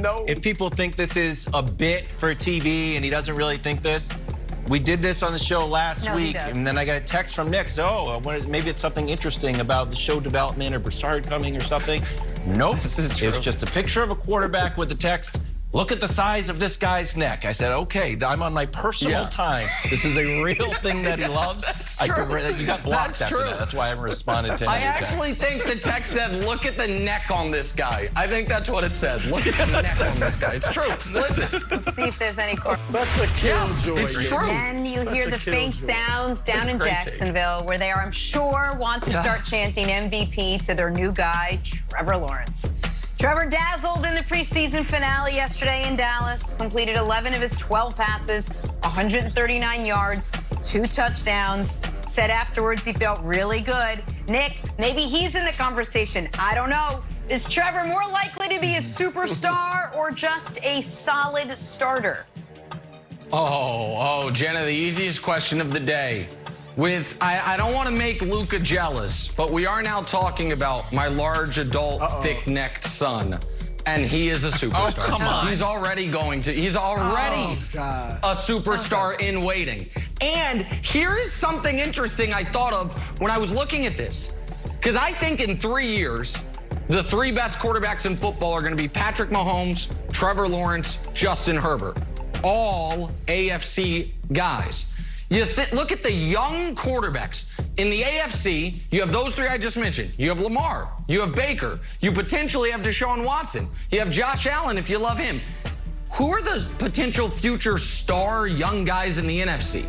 No. If people think this is a bit for TV and he doesn't really think this, we did this on the show last week, and then I got a text from Nick. So, maybe it's something interesting about the show development or Broussard coming or something. Nope. This is true. It was just a picture of a quarterback with the text, "Look at the size of this guy's neck." I said, okay, I'm on my personal time. This is a real thing that he loves. You got blocked after that. That's why I haven't responded to any I actually think the text said, "Look at the neck on this guy." I think that's what it said. Look at the neck on this guy. It's true. Listen. Let's see if there's any Such a killjoy. It's true. And you hear the faint sounds down in Jacksonville, where they are, I'm sure, want to start chanting MVP to their new guy, Trevor Lawrence. Trevor dazzled in the preseason finale yesterday in Dallas, completed 11 of his 12 passes, 139 yards, 2 touchdowns. Said afterwards he felt really good. Nick, maybe he's in the conversation. I don't know. Is Trevor more likely to be a superstar or just a solid starter? Oh, Jenna, the easiest question of the day. I don't want to make Luca jealous, but we are now talking about my large adult, thick-necked son, and he is a superstar. Oh, come on. He's already a superstar in waiting. And here is something interesting I thought of when I was looking at this. Because I think in 3 years, the 3 best quarterbacks in football are going to be Patrick Mahomes, Trevor Lawrence, Justin Herbert. All AFC guys. You look at the young quarterbacks. In the AFC, you have those 3 I just mentioned. You have Lamar. You have Baker. You potentially have Deshaun Watson. You have Josh Allen if you love him. Who are the potential future star young guys in the NFC?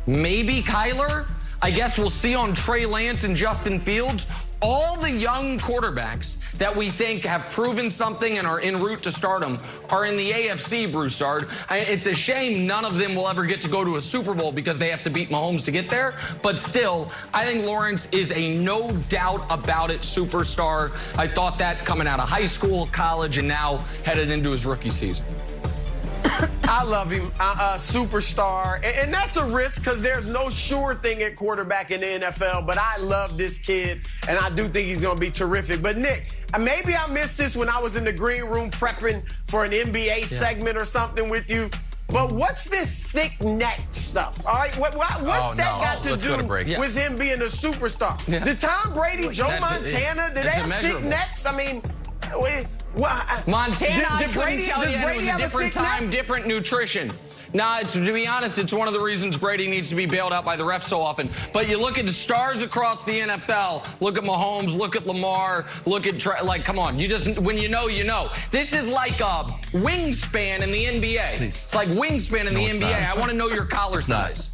Maybe Kyler? I guess we'll see on Trey Lance and Justin Fields. All the young quarterbacks that we think have proven something and are en route to stardom are in the AFC, Broussard. It's a shame none of them will ever get to go to a Super Bowl because they have to beat Mahomes to get there. But still, I think Lawrence is a no doubt about it superstar. I thought that coming out of high school, college, and now headed into his rookie season. I love him, superstar, and that's a risk because there's no sure thing at quarterback in the NFL, but I love this kid, and I do think he's going to be terrific. But, Nick, maybe I missed this when I was in the green room prepping for an NBA segment or something with you, but what's this thick neck stuff, all right? What's that got to do with him being a superstar? Did Tom Brady, Joe Montana, did they have thick necks? I mean, Montana, I couldn't tell you, it was a Brady different time, different nutrition. Nah, to be honest, it's one of the reasons Brady needs to be bailed out by the refs so often. But you look at the stars across the NFL, look at Mahomes, look at Lamar, look at, come on, when you know, you know. This is like a wingspan in the NBA. Please. It's like wingspan in the NBA. I want to know your collar size.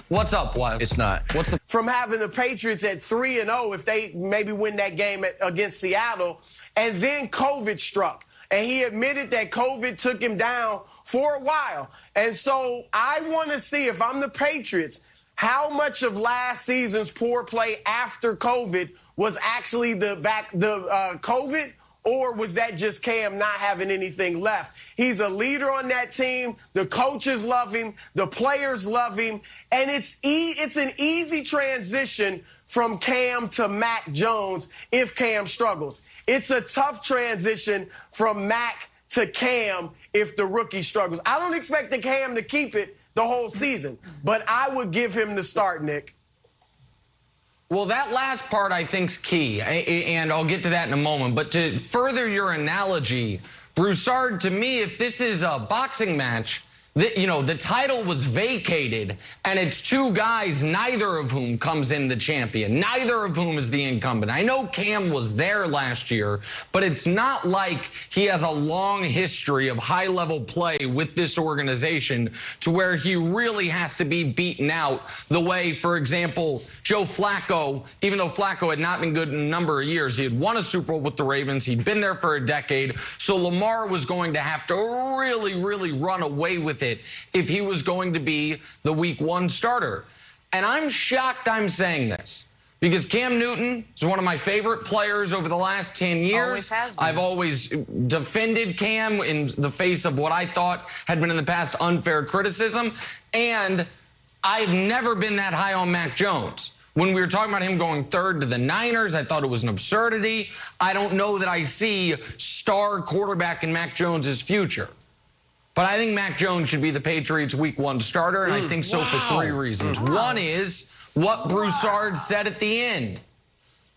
What's up, Wiles? It's not. What's the from having the Patriots at 3-0 if they maybe win that game against Seattle, and then COVID struck. And he admitted that COVID took him down for a while. And so I want to see, if I'm the Patriots, how much of last season's poor play after COVID was actually the COVID, or was that just Cam not having anything left? He's a leader on that team. The coaches love him. The players love him. And it's an easy transition from Cam to Mac Jones if Cam struggles. It's a tough transition from Mac to Cam if the rookie struggles. I don't expect the Cam to keep it the whole season, but I would give him the start, Nick. Well, that last part I think's key, and I'll get to that in a moment. But to further your analogy, Broussard, to me, if this is a boxing match, the title was vacated, and it's 2 guys, neither of whom comes in the champion, neither of whom is the incumbent. I know Cam was there last year, but it's not like he has a long history of high-level play with this organization to where he really has to be beaten out the way, for example, Joe Flacco, even though Flacco had not been good in a number of years, he had won a Super Bowl with the Ravens, he'd been there for a decade, so Lamar was going to have to really, really run away with it if he was going to be the week 1 starter. And I'm shocked I'm saying this because Cam Newton is one of my favorite players over the last 10 years. Always has been. I've always defended Cam in the face of what I thought had been in the past unfair criticism. And I've never been that high on Mac Jones. When we were talking about him going third to the Niners, I thought it was an absurdity. I don't know that I see star quarterback in Mac Jones' future. But I think Mac Jones should be the Patriots' Week 1 starter, and I think so for 3 reasons. One is what Broussard said at the end.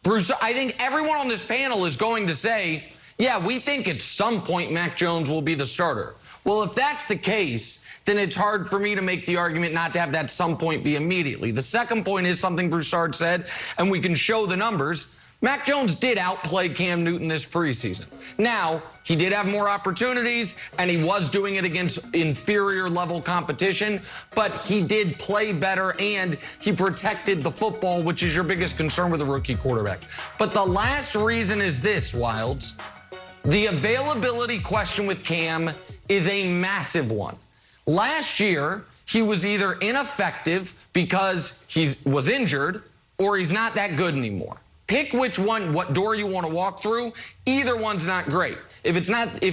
I think everyone on this panel is going to say, yeah, we think at some point Mac Jones will be the starter. Well, if that's the case, then it's hard for me to make the argument not to have that some point be immediately. The second point is something Broussard said, and we can show the numbers. Mac Jones did outplay Cam Newton this preseason. Now, he did have more opportunities, and he was doing it against inferior level competition, but he did play better, and he protected the football, which is your biggest concern with a rookie quarterback. But the last reason is this, Wilds. The availability question with Cam is a massive one. Last year, he was either ineffective because he was injured or he's not that good anymore. Pick which one, what door you want to walk through. Either one's not great. If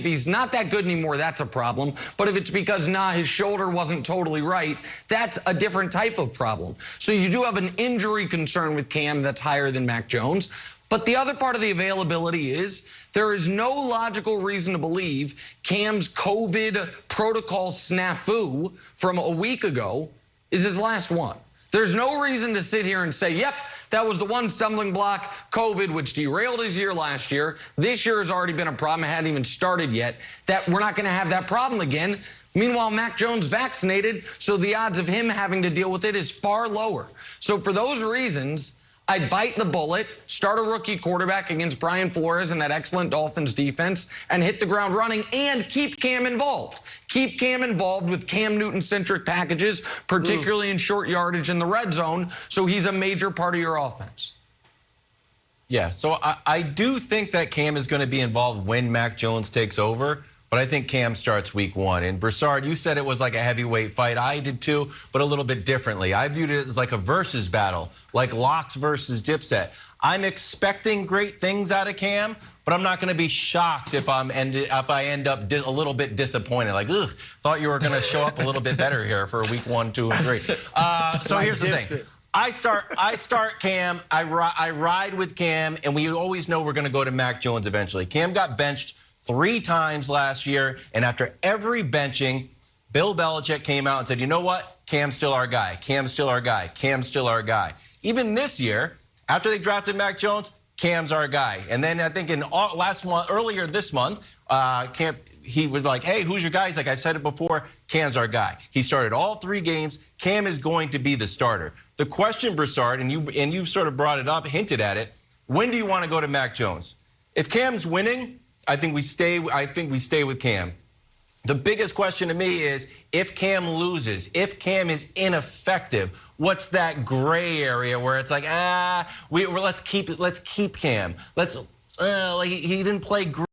he's not that good anymore, that's a problem. But if it's because, his shoulder wasn't totally right, that's a different type of problem. So you do have an injury concern with Cam that's higher than Mac Jones. But the other part of the availability is there is no logical reason to believe Cam's COVID protocol snafu from a week ago is his last one. There's no reason to sit here and say, yep, that was the one stumbling block, COVID, which derailed his year last year. This year has already been a problem. It hadn't even started yet. That we're not going to have that problem again. Meanwhile, Mac Jones vaccinated, so the odds of him having to deal with it is far lower. So for those reasons, I'd bite the bullet, start a rookie quarterback against Brian Flores and that excellent Dolphins defense, and hit the ground running and keep Cam involved. Keep Cam involved with Cam Newton-centric packages, particularly in short yardage in the red zone, so he's a major part of your offense. Yeah, so I do think that Cam is going to be involved when Mac Jones takes over. But I think Cam starts Week 1. And Broussard, you said it was like a heavyweight fight. I did too, but a little bit differently. I viewed it as like a versus battle, like Locks versus Dipset. I'm expecting great things out of Cam, but I'm not going to be shocked if I end up a little bit disappointed. Like, ugh, thought you were going to show up a little bit better here for Week 1, 2, and 3. So here's the thing. I start Cam. I ride with Cam, and we always know we're going to go to Mac Jones eventually. Cam got benched 3 times last year, and after every benching, Bill Belichick came out and said, you know what? Cam's still our guy. Cam's still our guy. Cam's still our guy. Even this year, after they drafted Mac Jones, Cam's our guy. And then I think earlier this month, he was like, hey, who's your guy? He's like, I've said it before, Cam's our guy. He started all 3 games. Cam is going to be the starter. The question, Broussard, and you sort of brought it up, hinted at it, when do you want to go to Mac Jones? If Cam's winning, I think we stay with Cam. The biggest question to me is if Cam loses, if Cam is ineffective, what's that gray area where it's like, let's keep Cam. He didn't play great.